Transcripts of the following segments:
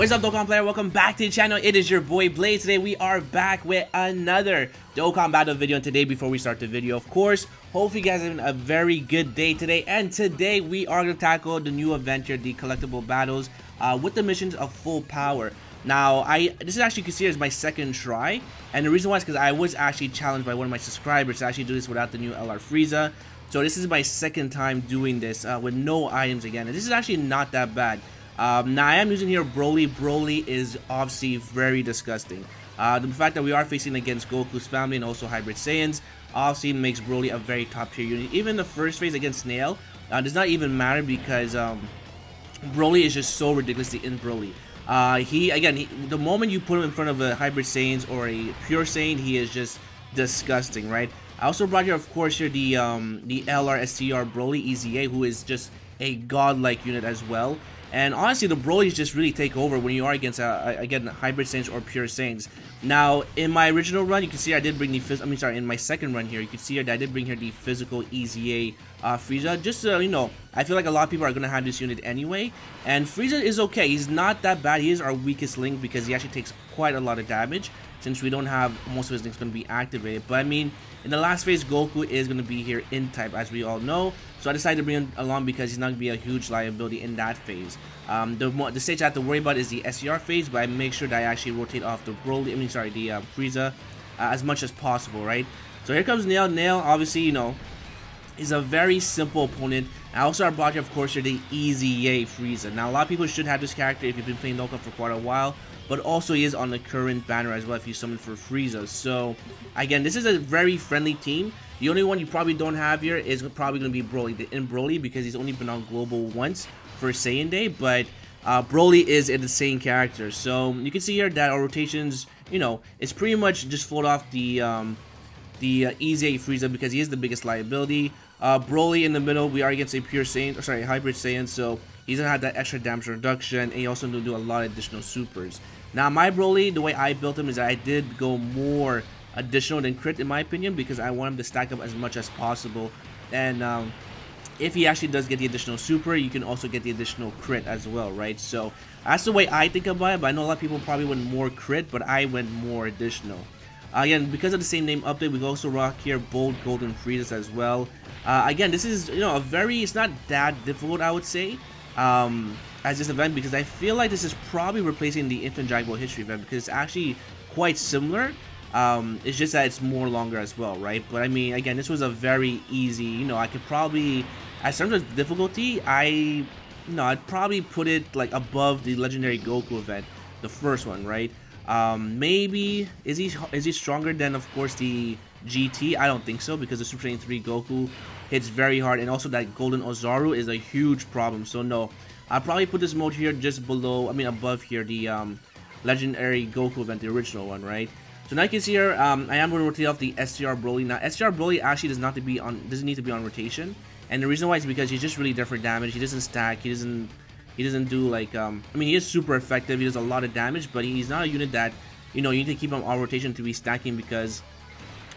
What's up, Dokkan player? Welcome back to the channel. It is your boy Blaze. Today we are back with another Dokkan battle video. And today, before we start the video, of course, hopefully you guys are having a very good day today. And today we are going to tackle the new event here, the collectible battles, with the missions of full power. Now, this is actually considered as my second try, and the reason why is because I was actually challenged by one of my subscribers to actually do this without the new EZA Frieza. So this is my second time doing this with no items again, and this is actually not that bad. Now I am using here Broly. Broly is obviously very disgusting. The fact that we are facing against Goku's family and also Hybrid Saiyans obviously makes Broly a very top tier unit. Even the first phase against Snail does not even matter because Broly is just so ridiculously in Broly. The moment you put him in front of a Hybrid Saiyans or a pure Saiyan, he is just disgusting, right? I also brought here, of course, here the LRSTR Broly EZA, who is just a godlike unit as well. And honestly, the Broly's just really take over when you are against, again, Hybrid Saiyans or Pure Saiyans. Now, in my original run, you can see I did bring the, in my second run here, you can see here that I did bring here the physical EZA Frieza. Just so you know, I feel like a lot of people are going to have this unit anyway. And Frieza is okay. He's not that bad. He is our weakest link because he actually takes quite a lot of damage, since we don't have most of his links going to be activated. But I mean, in the last phase, Goku is going to be here in type, as we all know. So I decided to bring him along because he's not going to be a huge liability in that phase. The stage I have to worry about is the SCR phase, but I make sure that I actually rotate off the Broly, the Frieza as much as possible, right? So here comes Nail. Nail, obviously, you know, is a very simple opponent. I also brought here, of course, here the EZA Frieza. Now, a lot of people should have this character if you've been playing Dokkan for quite a while, but also he is on the current banner as well if you summon for Frieza. So, again, this is a very friendly team. The only one you probably don't have here is probably going to be Broly, because he's only been on Global once for Saiyan Day, but Broly is a Saiyan character. So, you can see here that our rotations, you know, it's pretty much just float off the EZA Frieza because he is the biggest liability. Broly in the middle, we are against a pure Saiyan, or sorry, Hybrid Saiyan, so he's gonna have that extra damage reduction, and he also do a lot of additional supers. Now, my Broly, the way I built him is that I did go more additional than crit in my opinion, because I want him to stack up as much as possible. And if he actually does get the additional super, you can also get the additional crit as well, right? So that's the way I think about it, but I know a lot of people probably went more crit, but I went more additional. Again, because of the same name update, we also rock here Bold Golden Frieza as well. Again, this is, you know, it's not that difficult, I would say, as this event, because I feel like this is probably replacing the Infinite Dragon Ball History event, because it's actually quite similar. It's just that it's more longer as well, right? But I mean, again, this was a very easy, you know, I could probably, as terms of difficulty, I'd probably put it like above the Legendary Goku event, the first one, right? Maybe is he stronger than, of course, the GT? I don't think so, because the Super Saiyan 3 Goku hits very hard, and also that Golden Ozaru is a huge problem. So no, I'll probably put this mode here just below, above here, the Legendary Goku event, the original one, right? So now you can see here, I am going to rotate off the STR Broly. Now, STR Broly actually doesn't need to be on rotation, and the reason why is because he's just really different damage. He doesn't stack. He doesn't do like he is super effective. He does a lot of damage, but he's not a unit that, you know, you need to keep him on rotation to be stacking, because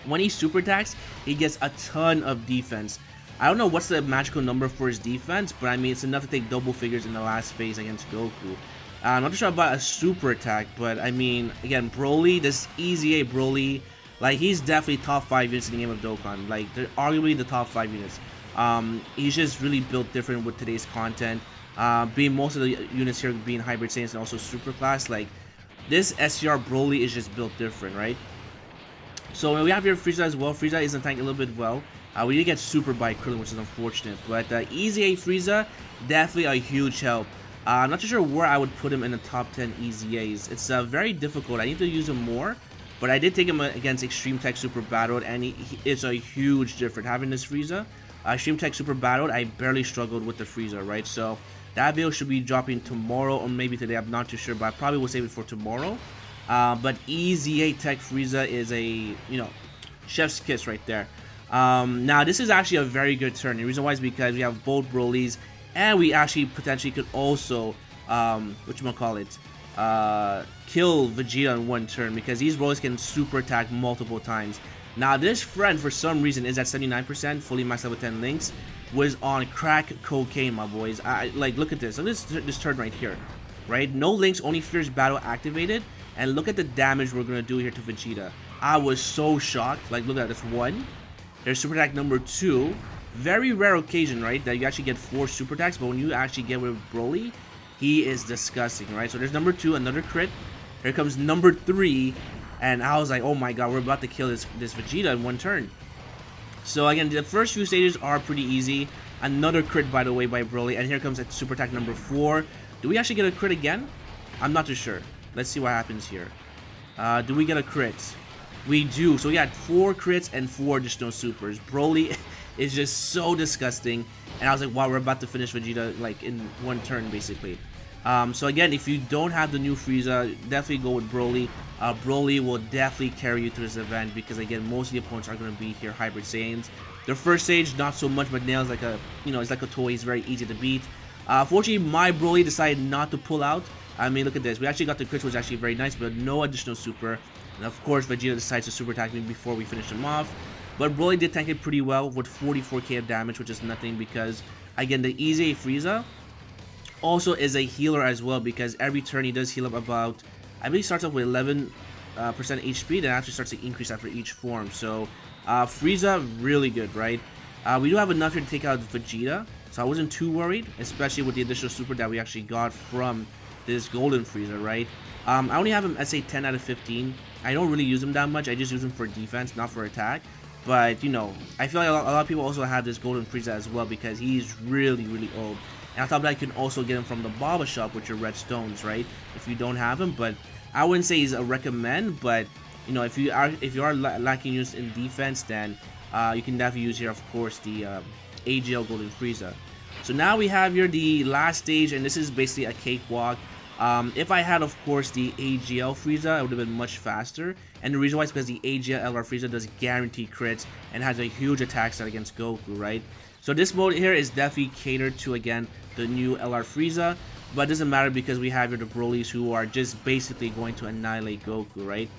when he super attacks, he gets a ton of defense. I don't know what's the magical number for his defense, but I mean, it's enough to take double figures in the last phase against Goku. I'm not too sure about a super attack, but I mean, again, Broly, this EZA Broly, like, he's definitely top 5 units in the game of Dokkan. Like, they're arguably the top 5 units. He's just really built different with today's content. Being most of the units here being Hybrid Saiyans and also Super Class, like, this SCR Broly is just built different, right? So we have here Frieza as well. Frieza isn't tanking a little bit well. We did get super by Krillin, which is unfortunate, but EZA Frieza, definitely a huge help. I'm not too sure where I would put him in the top 10 EZAs. It's very difficult. I need to use him more, but I did take him against Extreme Tech Super Battled, and it's a huge difference. Having this Frieza, Extreme Tech Super Battled, I barely struggled with the Frieza, right? So that video should be dropping tomorrow, or maybe today, I'm not too sure, but I probably will save it for tomorrow. But EZA Tech Frieza is a, you know, chef's kiss right there. Now, this is actually a very good turn. The reason why is because we have both Brolys, and we actually potentially could also, kill Vegeta in one turn, because these Brolys can super attack multiple times. Now, this friend, for some reason, is at 79%, fully maxed out with 10 links, was on crack cocaine, my boys. Like, look at this. Look at this turn right here. right? No links, only fierce battle activated. And look at the damage we're gonna do here to Vegeta. I was so shocked. Like, look at this one. There's super attack number 2. Very rare occasion, right, that you actually get 4 super attacks, but when you actually get with Broly, he is disgusting, right? So there's number 2, another crit. Here comes number 3, and I was like, oh my god, we're about to kill this Vegeta in one turn. So again, the first few stages are pretty easy. Another crit, by the way, by Broly, and here comes that super attack number 4. Do we actually get a crit again? I'm not too sure. Let's see what happens here. Do we get a crit? We do. So we got 4 crits and 4 additional supers. Broly is just so disgusting. And I was like, wow, we're about to finish Vegeta like in one turn, basically. So again, if you don't have the new Frieza, definitely go with Broly. Broly will definitely carry you through this event because again, most of the opponents are going to be here Hybrid Saiyans. The first stage, not so much, but Nail's like a, it's like a toy. He's very easy to beat. Fortunately, my Broly decided not to pull out. I mean, look at this. We actually got the crits, which was actually very nice, but no additional super. And of course, Vegeta decides to super attack me before we finish him off. But Broly did tank it pretty well with 44k of damage, which is nothing because, again, the EZA Frieza also is a healer as well because every turn he does heal up about, I believe he starts off with 11% HP, then actually starts to increase after each form. So, Frieza, really good, right? We do have enough here to take out Vegeta, so I wasn't too worried, especially with the additional super that we actually got from this golden Frieza, right? I only have him SA 10 out of 15. I don't really use him that much. I just use him for defense, not for attack. But, I feel like a lot of people also have this golden Frieza as well because he's really, really old. And I thought that I can also get him from the Baba shop with your red stones, right? If you don't have him, but I wouldn't say he's a recommend. But if you are lacking use in defense, then you can definitely use here, of course, the AGL golden Frieza. So now we have here the last stage, and this is basically a cakewalk. If I had, of course, the AGL Frieza, it would have been much faster. And the reason why is because the AGL LR Frieza does guaranteed crits and has a huge attack set against Goku, right? So this mode here is definitely catered to, again, the new LR Frieza. But it doesn't matter because we have here the Brolys who are just basically going to annihilate Goku, right?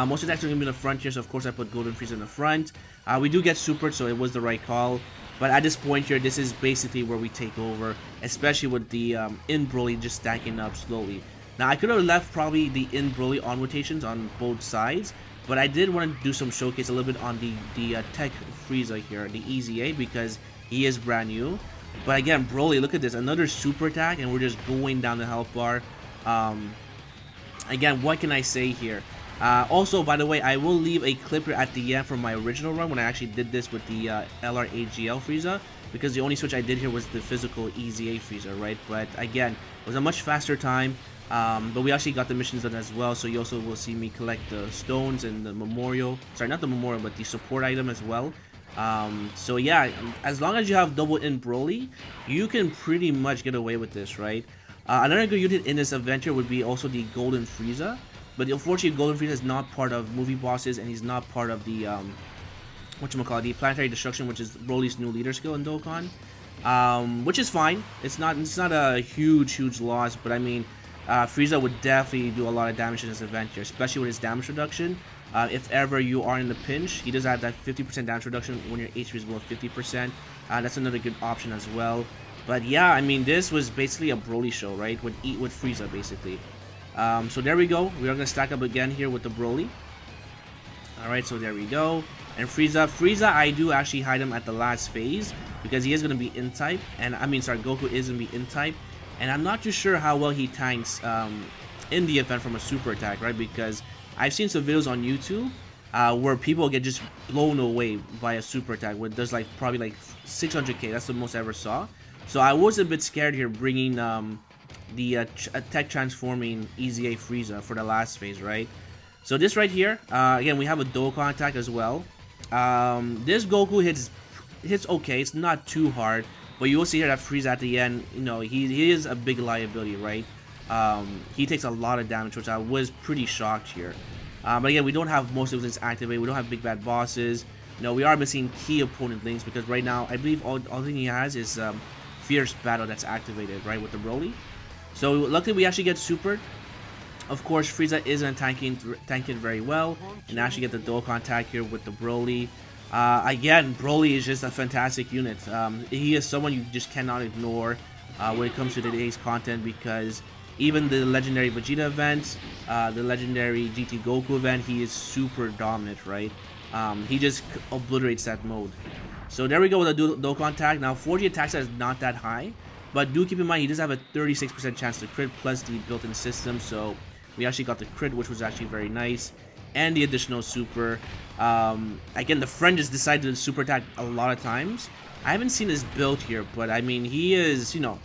Most attacks are going to be in the front here, so of course I put Golden Frieza in the front. We do get supered, so it was the right call. But at this point here, this is basically where we take over, especially with the in Broly just stacking up slowly. Now, I could have left probably the in Broly on rotations on both sides, but I did want to do some showcase a little bit on the Tech Frieza here, the EZA, because he is brand new. But again, Broly, look at this, another super attack, and we're just going down the health bar. Again, what can I say here? Also, by the way, I will leave a clip here at the end from my original run when I actually did this with the LR AGL Frieza, because the only switch I did here was the physical EZA Frieza, right? But again, it was a much faster time, but we actually got the missions done as well, so you also will see me collect the stones and the memorial, sorry, not the memorial, but the support item as well. So yeah, as long as you have double in Broly, you can pretty much get away with this, right? Another good unit in this adventure would be also the Golden Frieza. But unfortunately, Golden Frieza is not part of movie bosses, and he's not part of the the Planetary Destruction, which is Broly's new leader skill in Dokkan, which is fine. It's not a huge loss, but I mean, Frieza would definitely do a lot of damage in this adventure, especially with his damage reduction. If ever you are in the pinch, he does have that 50% damage reduction when your HP is below 50%. That's another good option as well. But yeah, I mean, this was basically a Broly show, right? With Frieza, basically. So there we go. We are going to stack up again here with the Broly. Alright, so there we go. And Frieza, I do actually hide him at the last phase because he is going to be in type. And I mean, sorry, Goku is going to be in type. And I'm not too sure how well he tanks in the event from a super attack, right? Because I've seen some videos on YouTube where people get just blown away by a super attack. Where there's like probably like 600k. That's the most I ever saw. So I was a bit scared here bringing the Tech Transforming EZA Frieza for the last phase, right? So this right here, again, we have a Dokkan attack as well. This Goku hits okay. It's not too hard, but you will see here that Frieza at the end, he is a big liability, right? He takes a lot of damage, which I was pretty shocked here. But again, we don't have most of this activated. We don't have big bad bosses. We are missing key opponent links because right now, I believe all thing he has is Fierce Battle that's activated, right, with the Broly. So luckily we actually get supered. Of course, Frieza isn't tanking very well, and actually get the Dokkan attack here with the Broly. Again, Broly is just a fantastic unit. He is someone you just cannot ignore. when it comes to today's content, because even the legendary Vegeta event, the legendary GT Goku event, he is super dominant, right? He just obliterates that mode. So there we go with the Dokkan tag. Now 40 attack stat is not that high, but do keep in mind he does have a 36% chance to crit plus the built-in system, so we actually got the crit, which was actually very nice, and the additional super. Again, the friend just decided to super attack a lot of times. I haven't seen his build here, but I mean he is, you know,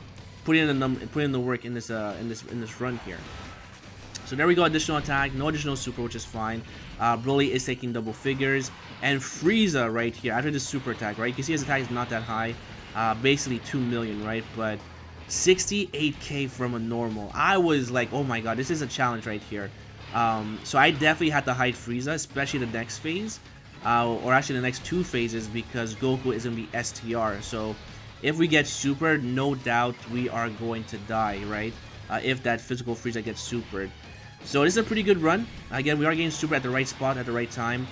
putting in the work in this run here. So there we go, additional attack, no additional super, which is fine. Broly is taking double figures, and Frieza right here after the super attack, right? You can see his attack is not that high, basically 2 million, right? But 68k from a normal. I was like, oh my god, this is a challenge right here. So I definitely had to hide Frieza, especially the next phase, or actually the next 2 phases, because Goku is gonna be STR. So if we get super, no doubt we are going to die, right? If that physical Frieza gets supered. So this is a pretty good run. Again, we are getting super at the right spot at the right time.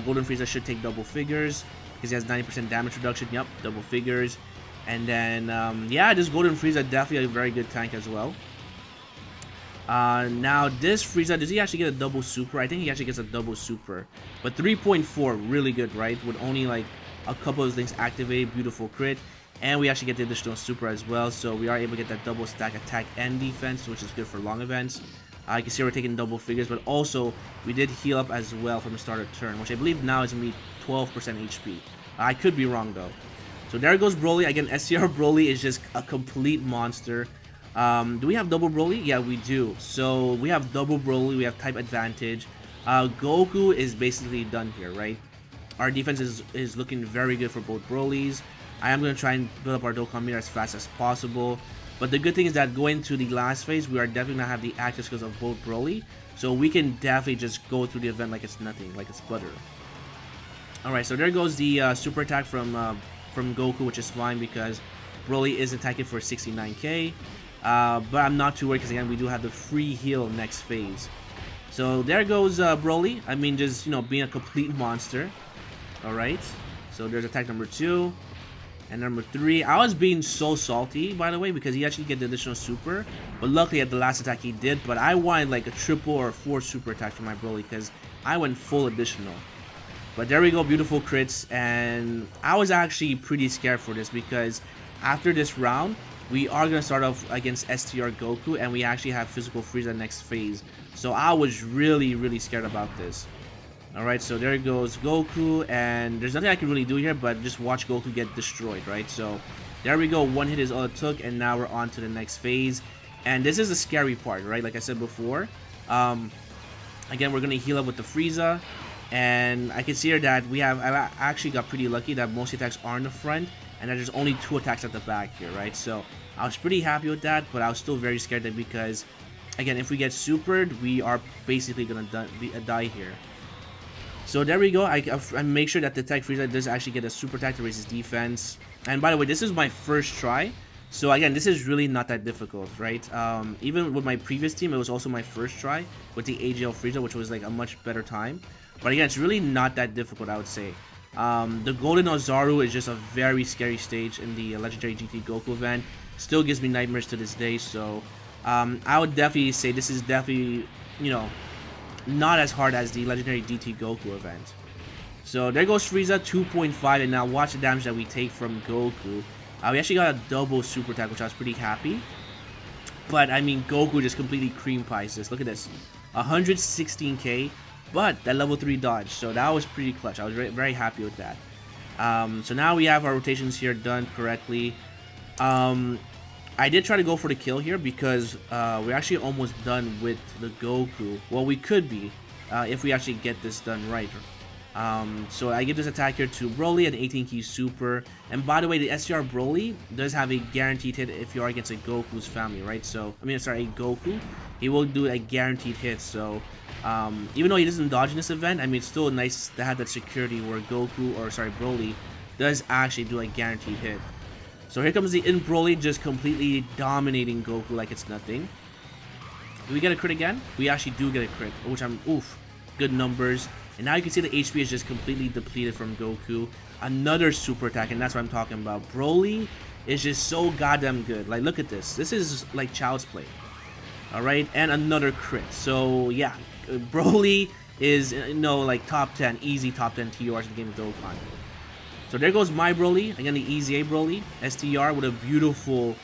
Golden Frieza should take double figures because he has 90% damage reduction. Yep, double figures. And then, yeah, this Golden Frieza definitely a very good tank as well. Now this Frieza, does he actually get a double super? I think he actually gets a double super. But 3.4, really good, right? With only like a couple of things activated, beautiful crit. And we actually get the additional super as well, so we are able to get that double stack attack and defense, which is good for long events. You can see we're taking double figures, but also we did heal up as well from the start of turn, which I believe now is going to be 12% HP. I could be wrong though. So there goes Broly. Again, SCR Broly is just a complete monster. Do we have double Broly? Yeah, we do. So we have double Broly, we have type advantage. Goku is basically done here, right? Our defense is looking very good for both Brolys. I am going to try and build up our Dokkan meter as fast as possible. But the good thing is that going to the last phase, we are definitely going to have the active skills of both Broly. So we can definitely just go through the event like it's nothing, like it's butter. Alright, so there goes the super attack from Goku, which is fine because Broly is attacking for 69k. But I'm not too worried because, again, we do have the free heal next phase. So there goes Broly. I mean, just, you know, being a complete monster. Alright, so there's attack number 2. And number 3, I was being so salty, by the way, because he actually get the additional super. But luckily at the last attack he did. But I wanted like a triple or 4 super attack from my Broly because I went full additional. But there we go, beautiful crits. And I was actually pretty scared for this because after this round, we are going to start off against STR Goku. And we actually have physical Frieza next phase. So I was really, really scared about this. Alright, so there goes Goku, and there's nothing I can really do here, but just watch Goku get destroyed, right? So, there we go, 1 hit is all it took, and now we're on to the next phase. And this is the scary part, right? Like I said before. Again, we're going to heal up with the Frieza, and I can see here that I actually got pretty lucky that most attacks are in the front, and that there's only 2 attacks at the back here, right? So, I was pretty happy with that, but I was still very scared that because, again, if we get supered, we are basically going to die here. So there we go. I make sure that the Tech Frieza does actually get a super attack to raise his defense. And by the way, this is my first try. So again, this is really not that difficult, right? Even with my previous team, it was also my first try with the EZA Frieza, which was like a much better time. But again, it's really not that difficult, I would say. The Golden Ozaru is just a very scary stage in the Legendary GT Goku event. Still gives me nightmares to this day. So I would definitely say this is definitely, you know, not as hard as the Legendary DT Goku event. So there goes Frieza, 2.5, and now watch the damage that we take from Goku. We actually got a double super attack, which I was pretty happy. But I mean, Goku just completely cream pies this. Look at this, 116k, but that level 3 dodge. So that was pretty clutch. I was very happy with that. So now we have our rotations here done correctly. I did try to go for the kill here because we're actually almost done with the Goku. Well, we could be if we actually get this done right. So I give this attack here to Broly, an 18 key super. And by the way, the SCR Broly does have a guaranteed hit if you are against a Goku's family, right? So, I mean, sorry, a Goku. He will do a guaranteed hit. So, even though he doesn't dodge in this event, I mean, it's still nice to have that security where Goku, or sorry, Broly, does actually do a guaranteed hit. So here comes the in Broly, just completely dominating Goku like it's nothing. Do we get a crit again? We actually do get a crit, which good numbers. And now you can see the HP is just completely depleted from Goku. Another super attack, and that's what I'm talking about. Broly is just so goddamn good. Like, look at this. This is like child's play. Alright, and another crit. So, yeah, Broly is, like top 10, easy top 10 TRs in the game of Dokkan. So there goes my Broly, again the EZA Broly, STR with a beautiful,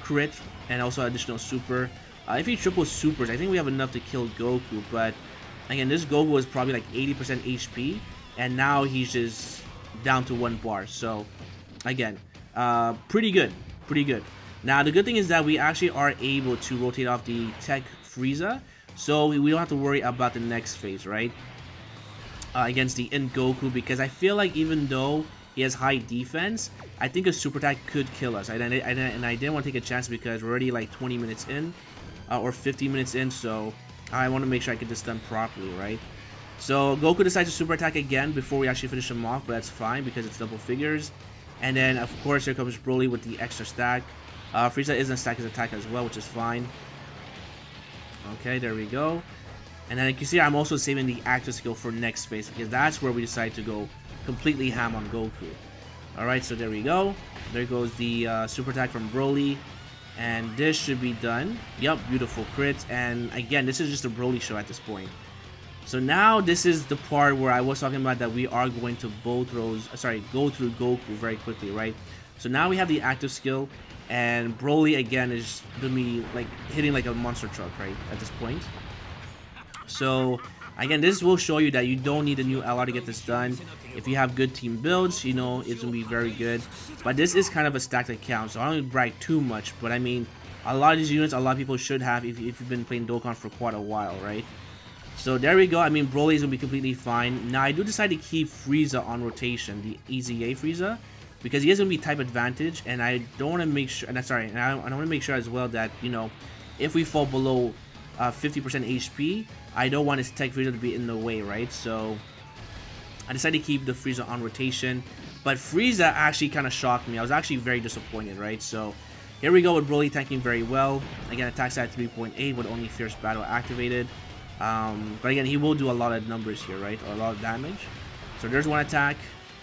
crit and also additional super. If he triple supers, I think we have enough to kill Goku, but again, this Goku was probably like 80% HP, and now he's just down to 1 bar. So, again, pretty good. Now, the good thing is that we actually are able to rotate off the Tech Frieza, so we don't have to worry about the next phase, right? Against the Goku, because I feel like even though he has high defense, I think a super attack could kill us. And I didn't want to take a chance because we're already like 20 minutes in, or 50 minutes in, so I want to make sure I get this done properly, right? So Goku decides to super attack again before we actually finish him off, but that's fine because it's double figures. And then, of course, here comes Broly with the extra stack. Frieza isn't stack his attack as well, which is fine. Okay, there we go. And then you can see I'm also saving the active skill for next phase because that's where we decide to go completely ham on Goku. Alright, so there we go. There goes the super attack from Broly. And this should be done. Yep, beautiful crits. And again, this is just a Broly show at this point. So now this is the part where I was talking about that we are going to go through Goku very quickly, right? So now we have the active skill, and Broly again is gonna be like hitting like a monster truck, right, at this point. So again, this will show you that you don't need a new LR to get this done. If you have good team builds, it's gonna be very good. But this is kind of a stacked account, so I don't brag too much, but I mean, a lot of these units, a lot of people should have if you've been playing Dokkan for quite a while, right? So there we go. I mean, Broly is gonna be completely fine. Now I do decide to keep Frieza on rotation, the EZA Frieza, because he is gonna be type advantage, and I don't want to make sure. And I want to make sure as well that if we fall below 50% HP, I don't want his Tech Frieza to be in the way, right? So I decided to keep the Frieza on rotation, but Frieza actually kind of shocked me. I was actually very disappointed, right? So here we go with Broly tanking very well. Again, attacks at 3.8 with only Fierce Battle activated. But again, he will do a lot of numbers here, right? Or a lot of damage. So there's one attack.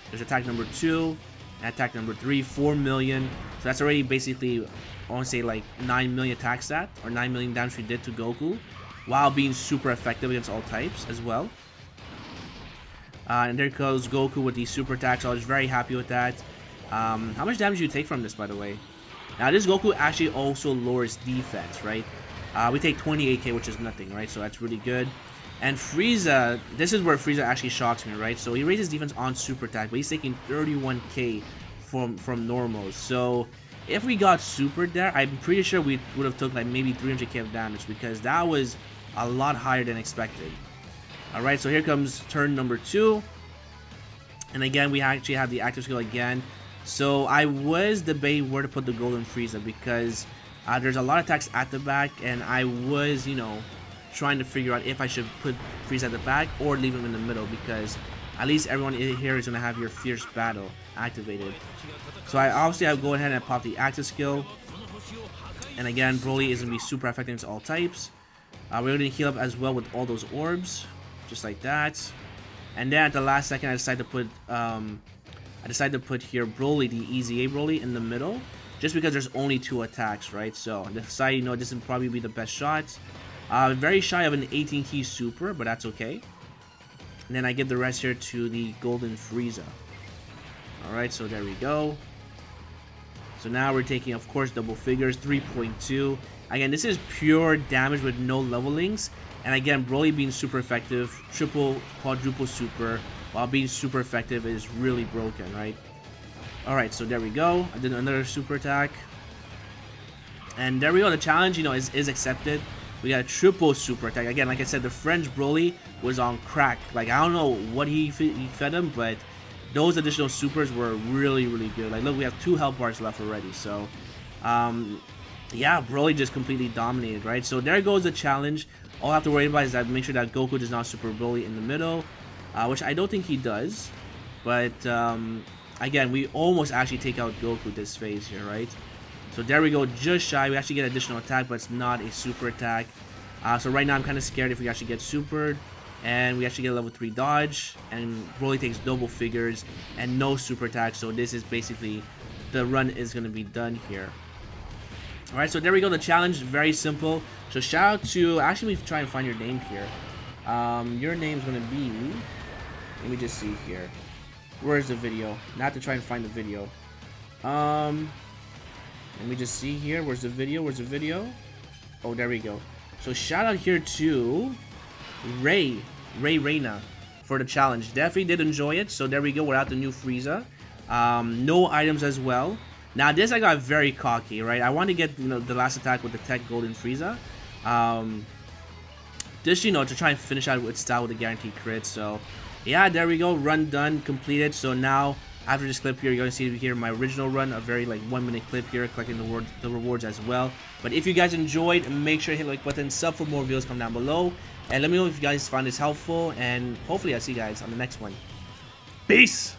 There's attack number 2. And attack number 3, 4 million. So that's already basically, I want to say like 9 million attack stat, or 9 million damage we did to Goku, while being super effective against all types as well. And there goes Goku with the super attack, so I was very happy with that. How much damage do you take from this, by the way? Now this Goku actually also lowers defense, right? We take 28k, which is nothing, right? So that's really good. And Frieza, this is where Frieza actually shocks me, right? So he raises defense on super attack, but he's taking 31k from normals. So if we got super there, I'm pretty sure we would have took like maybe 300k of damage, because that was a lot higher than expected. Alright, so here comes turn number 2. And again, we actually have the active skill again. So I was debating where to put the golden Frieza, because there's a lot of attacks at the back, and I was, trying to figure out if I should put Frieza at the back or leave him in the middle, because at least everyone here is going to have your Fierce Battle activated. So I'll go ahead and pop the active skill. And again, Broly is going to be super effective against all types. We're going to heal up as well with all those orbs, just like that. And then at the last second, I decided to put here Broly, the EZA Broly, in the middle, just because there's only 2 attacks, right? So I decided, this would probably be the best shot. Very shy of an 18 key super, but that's okay. And then I give the rest here to the golden Frieza. Alright, so there we go. So now we're taking, of course, double figures, 3.2. Again, this is pure damage with no levelings. And again, Broly being super effective, triple, quadruple super, while being super effective is really broken, right? Alright, so there we go. I did another super attack. And there we go. The challenge, is accepted. We got a triple super attack. Again, like I said, the French Broly was on crack. Like, I don't know what he fed him, but those additional supers were really, really good. Like, look, we have 2 health bars left already. So, yeah, Broly just completely dominated, right? So there goes the challenge. All I have to worry about is that make sure that Goku does not super Broly in the middle, which I don't think he does. But, again, we almost actually take out Goku this phase here, right? So there we go, just shy. We actually get additional attack, but it's not a super attack. So right now I'm kind of scared if we actually get supered. And we actually get a level 3 dodge. And Broly takes double figures and no super attack. So this is basically the run is gonna be done here. Alright, so there we go. The challenge, very simple. So shout out to, actually we try and find your name here. Your name's gonna be, let me just see here. Where's the video? Not to try and find the video. Let me just see here. Where's the video? Where's the video? Oh, there we go. So shout out here to Reyna for the challenge. Definitely did enjoy it. So there we go. We're at the new Frieza. No items as well. Now this I got very cocky, right? I want to get, you know, the last attack with the Tech Golden Frieza. Just, you know, to try and finish out with style with a guaranteed crit. So yeah, there we go. Run done, completed. So now after this clip here, you're going to see here my original run, a very like 1-minute clip here, collecting the rewards as well. But if you guys enjoyed, make sure to hit the like button, sub for more videos, comment down below, and let me know if you guys found this helpful, and hopefully I'll see you guys on the next one. Peace!